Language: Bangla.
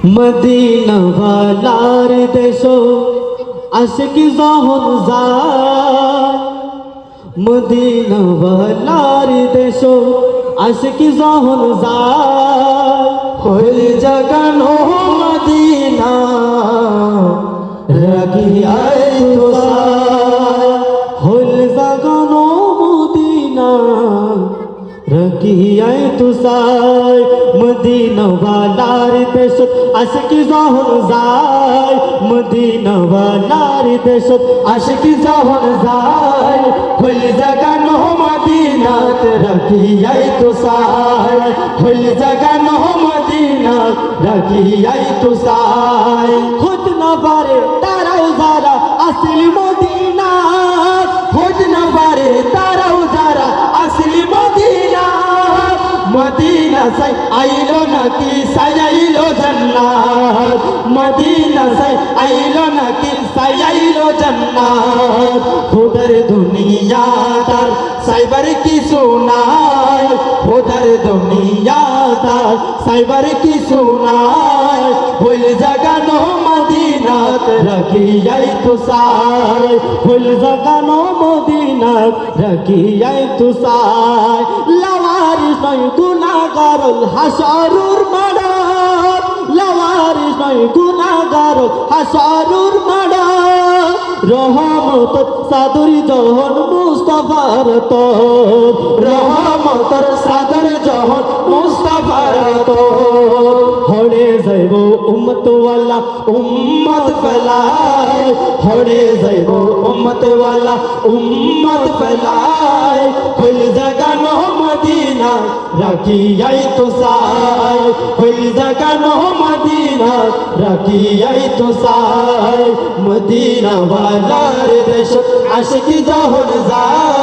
মদিনা ওয়ালার দেশ আশিকি যখন যায়, মদিনা ওয়ালার দেশ আশিকি যখন যায়, হইল জাগানো মদিনা রাখিয়াই তোসায়, হইল জাগানো মদিনা রাখিয়াই তোসায়। মদিনা ওয়ালার দেশ আশিকি যখন যায়, মদিনা ওয়ালার দেশ আশিকি যখন যায়, হইল জাগানো মদিনাত রাখিয়াই তোসায়, হইল জাগানো মদিনাত রাখিয়াই তোসায়। খুদ না পারে তারাও যারা আসলি মদিনা, খুদ না পারে তারাও যারা আসলি মদিনা, মদিনা সাই আইলো নাকি সাজাইলো জান্নাত, মদিনা সাই আইলো নাকি সাজাইলো জান্নাত। খুদার দুনিয়া তার সাইবার কিছু নাই, খুদার দুনিয়া তার সাইবার কিছু নাই, হইল জাগানো মদিনাত রাখিয়াই তোসায়, হইল জাগানো মদিনাত রাখিয়াই তোসায়। লাওয়ারিস নয় গুনাহগারুল হাসরুর মাঠ, লাওয়ারিস নয় গুনাহগারুল হাসরুর মাঠ, রহমত সাদর জহন মুস্তাফার তো, রহমতর সাদর জহন মুস্তাফার তো। হরে যাইব উম্মত ওয়ালা উম্মত ফেলায়, হরে যাইব উম্মত ওয়ালা উম্মত ফেলায়, হইল জাগানো মদিনা রাখিয়াই তোসায়, হইল জাগানো মদিনা রাখিয়াই তোসায়। মদিনা ওয়ালার দেশ আশিকি যখন যায়,